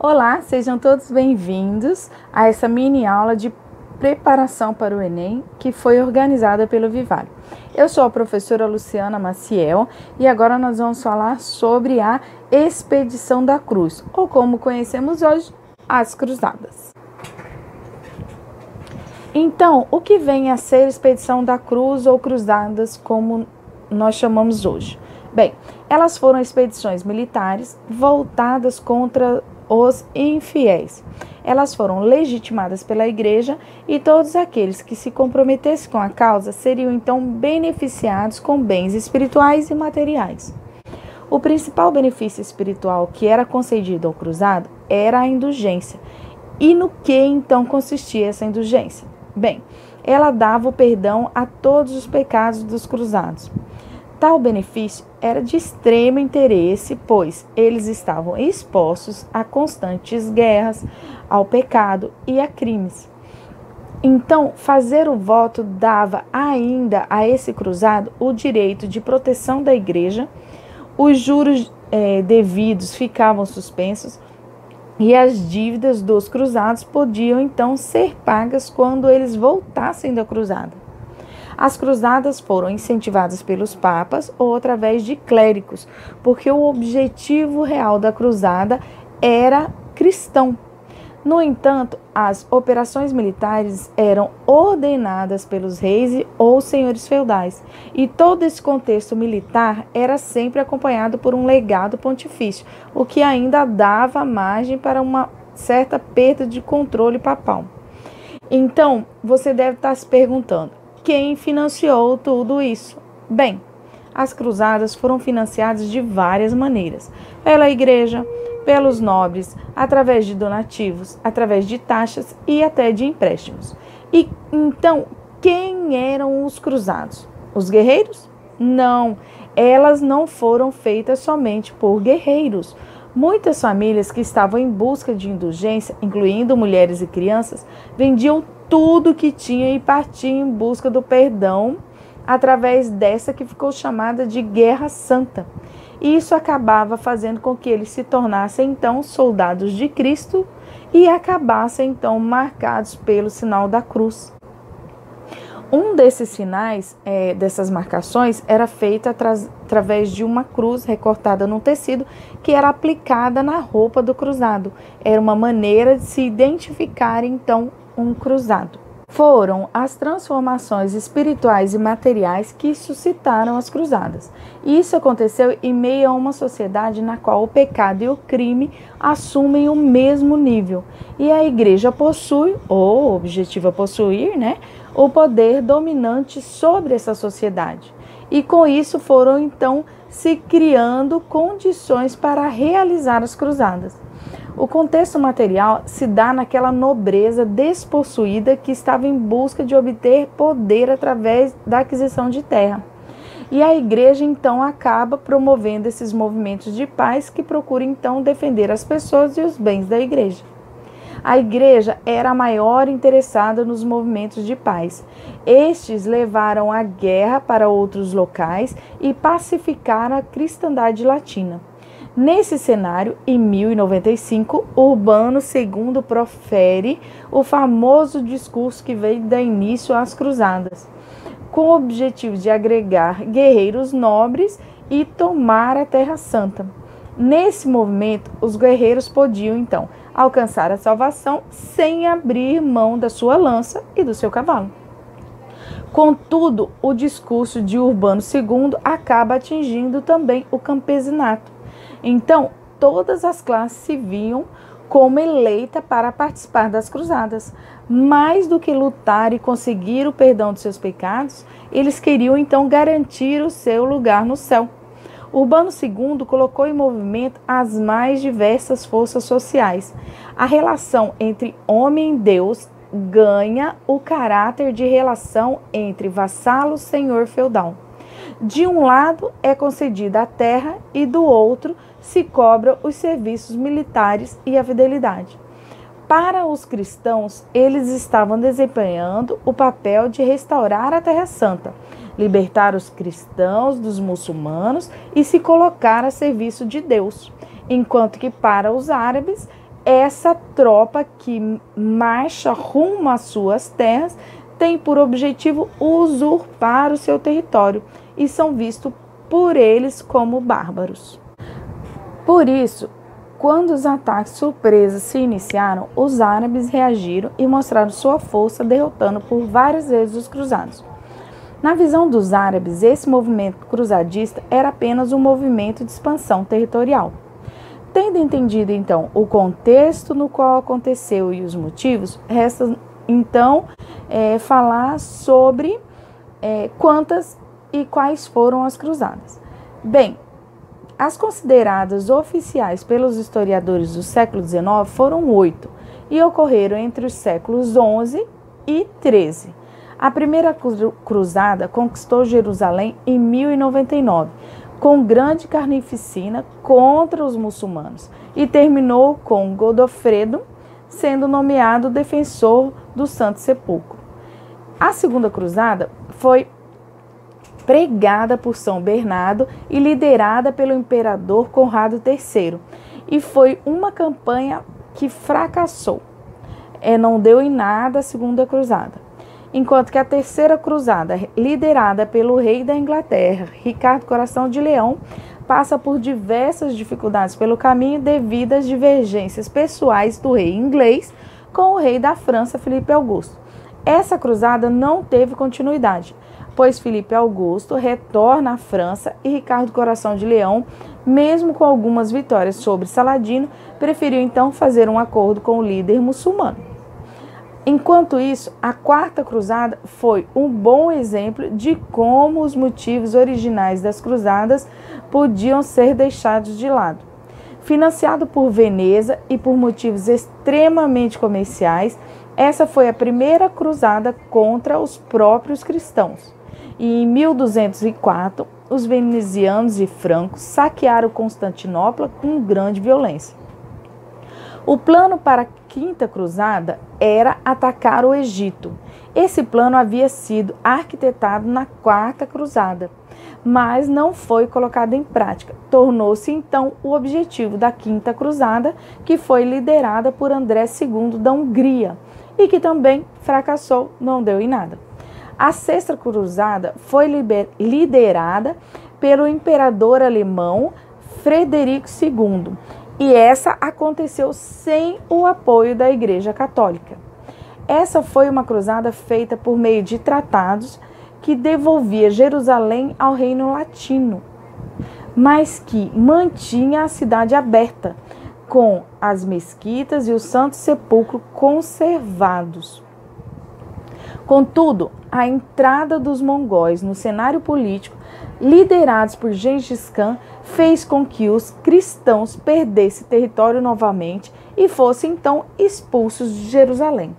Olá, sejam todos bem-vindos a essa mini aula de preparação para o Enem que foi organizada pelo Vivale. Eu sou a professora Luciana Maciel e agora nós vamos falar sobre a Expedição da Cruz, ou como conhecemos hoje, as Cruzadas. Então, o que vem a ser Expedição da Cruz ou Cruzadas, como nós chamamos hoje? Bem, elas foram expedições militares voltadas contra os infiéis. Elas foram legitimadas pela Igreja e todos aqueles que se comprometessem com a causa seriam então beneficiados com bens espirituais e materiais. O principal benefício espiritual que era concedido ao cruzado era a indulgência. E no que então consistia essa indulgência? Bem, ela dava o perdão a todos os pecados dos cruzados. Tal benefício era de extremo interesse, pois eles estavam expostos a constantes guerras, ao pecado e a crimes. Então, fazer o voto dava ainda a esse cruzado o direito de proteção da Igreja, os juros devidos ficavam suspensos e as dívidas dos cruzados podiam então ser pagas quando eles voltassem da cruzada. As cruzadas foram incentivadas pelos papas ou através de clérigos, porque o objetivo real da cruzada era cristão. No entanto, as operações militares eram ordenadas pelos reis ou senhores feudais, e todo esse contexto militar era sempre acompanhado por um legado pontifício, o que ainda dava margem para uma certa perda de controle papal. Então, você deve estar se perguntando: quem financiou tudo isso? Bem, as cruzadas foram financiadas de várias maneiras. Pela Igreja, pelos nobres, através de donativos, através de taxas e até de empréstimos. E então, quem eram os cruzados? Os guerreiros? Não, elas não foram feitas somente por guerreiros. Muitas famílias que estavam em busca de indulgência, incluindo mulheres e crianças, vendiam tudo que tinham e partiam em busca do perdão através dessa que ficou chamada de Guerra Santa. E isso acabava fazendo com que eles se tornassem então soldados de Cristo e acabassem então marcados pelo sinal da cruz. Um desses sinais, dessas marcações, era feito através de uma cruz recortada no tecido que era aplicada na roupa do cruzado. Era uma maneira de se identificar, então, um cruzado. Foram as transformações espirituais e materiais que suscitaram as cruzadas. Isso aconteceu em meio a uma sociedade na qual o pecado e o crime assumem o mesmo nível. E a Igreja possui, ou objetiva possuir, o poder dominante sobre essa sociedade. E com isso foram então se criando condições para realizar as cruzadas. O contexto material se dá naquela nobreza despossuída que estava em busca de obter poder através da aquisição de terra. E a Igreja então acaba promovendo esses movimentos de paz que procuram então defender as pessoas e os bens da Igreja. A Igreja era a maior interessada nos movimentos de paz. Estes levaram a guerra para outros locais e pacificaram a cristandade latina. Nesse cenário, em 1095, Urbano II profere o famoso discurso que veio dar início às cruzadas, com o objetivo de agregar guerreiros nobres e tomar a Terra Santa. Nesse movimento, os guerreiros podiam, então, alcançar a salvação sem abrir mão da sua lança e do seu cavalo. Contudo, o discurso de Urbano II acaba atingindo também o campesinato. Então, todas as classes se viam como eleita para participar das cruzadas. Mais do que lutar e conseguir o perdão dos seus pecados, eles queriam então garantir o seu lugar no céu. Urbano II colocou em movimento as mais diversas forças sociais. A relação entre homem e Deus ganha o caráter de relação entre vassalo e senhor feudal. De um lado é concedida a terra e do outro se cobra os serviços militares e a fidelidade. Para os cristãos, eles estavam desempenhando o papel de restaurar a Terra Santa, libertar os cristãos dos muçulmanos e se colocar a serviço de Deus, enquanto que para os árabes essa tropa que marcha rumo às suas terras tem por objetivo usurpar o seu território e são vistos por eles como bárbaros. Por isso, quando os ataques surpresas se iniciaram, os árabes reagiram e mostraram sua força, derrotando por várias vezes os cruzados. Na visão dos árabes, esse movimento cruzadista era apenas um movimento de expansão territorial. Tendo entendido, então, o contexto no qual aconteceu e os motivos, resta, então, falar sobre quantas e quais foram as cruzadas. Bem, as consideradas oficiais pelos historiadores do século XIX foram 8 e ocorreram entre os séculos XI e XIII. A primeira cruzada conquistou Jerusalém em 1099, com grande carnificina contra os muçulmanos, e terminou com Godofredo sendo nomeado defensor do Santo Sepulcro. A segunda cruzada foi pregada por São Bernardo e liderada pelo imperador Conrado III, e foi uma campanha que fracassou. Não deu em nada a segunda cruzada. Enquanto que a terceira cruzada, liderada pelo rei da Inglaterra, Ricardo Coração de Leão, passa por diversas dificuldades pelo caminho devido às divergências pessoais do rei inglês com o rei da França, Filipe Augusto. Essa cruzada não teve continuidade, pois Filipe Augusto retorna à França e Ricardo Coração de Leão, mesmo com algumas vitórias sobre Saladino, preferiu então fazer um acordo com o líder muçulmano. Enquanto isso, a quarta cruzada foi um bom exemplo de como os motivos originais das cruzadas podiam ser deixados de lado. Financiado por Veneza e por motivos extremamente comerciais, essa foi a primeira cruzada contra os próprios cristãos. E em 1204, os venezianos e francos saquearam Constantinopla com grande violência. O plano para a quinta cruzada era atacar o Egito. Esse plano havia sido arquitetado na quarta cruzada, mas não foi colocado em prática. Tornou-se então o objetivo da quinta cruzada, que foi liderada por André II da Hungria e que também fracassou, não deu em nada. A sexta cruzada foi liderada pelo imperador alemão Frederico II, e essa aconteceu sem o apoio da Igreja Católica. Essa foi uma cruzada feita por meio de tratados que devolvia Jerusalém ao Reino Latino, mas que mantinha a cidade aberta, com as mesquitas e o Santo Sepulcro conservados. Contudo, a entrada dos mongóis no cenário político, liderados por Gengis Khan, fez com que os cristãos perdessem território novamente e fossem então expulsos de Jerusalém.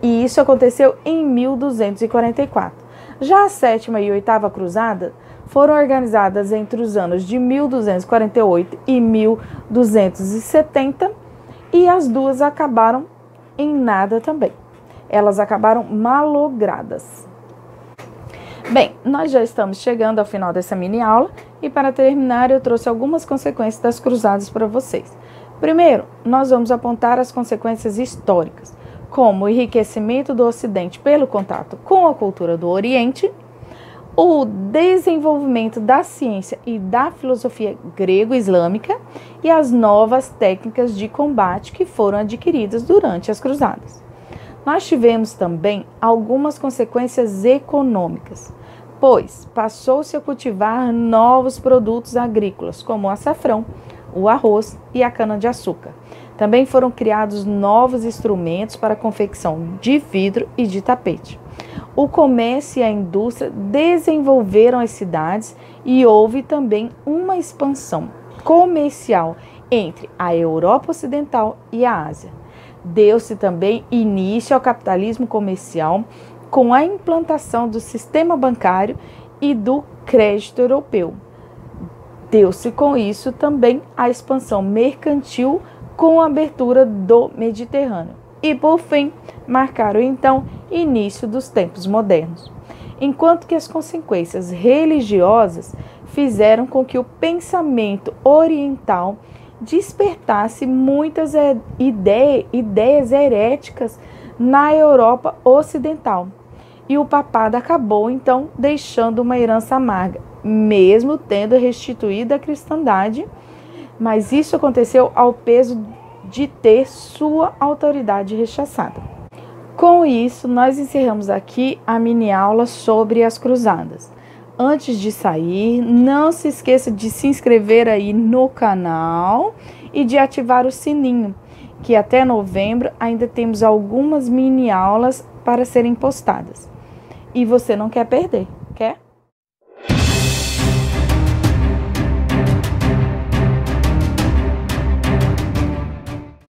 E isso aconteceu em 1244. Já a sétima e oitava cruzada foram organizadas entre os anos de 1248 e 1270, e as duas acabaram em nada também. Elas acabaram malogradas. Bem, nós já estamos chegando ao final dessa mini aula e para terminar eu trouxe algumas consequências das cruzadas para vocês. Primeiro, nós vamos apontar as consequências históricas, como o enriquecimento do Ocidente pelo contato com a cultura do Oriente, o desenvolvimento da ciência e da filosofia grego-islâmica e as novas técnicas de combate que foram adquiridas durante as cruzadas. Nós tivemos também algumas consequências econômicas, pois passou-se a cultivar novos produtos agrícolas, como o açafrão, o arroz e a cana-de-açúcar. Também foram criados novos instrumentos para a confecção de vidro e de tapete. O comércio e a indústria desenvolveram as cidades e houve também uma expansão comercial entre a Europa Ocidental e a Ásia. Deu-se também início ao capitalismo comercial com a implantação do sistema bancário e do crédito europeu. Deu-se com isso também a expansão mercantil com a abertura do Mediterrâneo. E, por fim, marcaram então início dos tempos modernos. Enquanto que as consequências religiosas fizeram com que o pensamento oriental despertasse muitas ideias heréticas na Europa Ocidental. E o papado acabou, então, deixando uma herança amarga, mesmo tendo restituído a cristandade, mas isso aconteceu ao peso de ter sua autoridade rechaçada. Com isso, nós encerramos aqui a mini aula sobre as cruzadas. Antes de sair, não se esqueça de se inscrever aí no canal e de ativar o sininho, que até novembro ainda temos algumas mini aulas para serem postadas. E você não quer perder.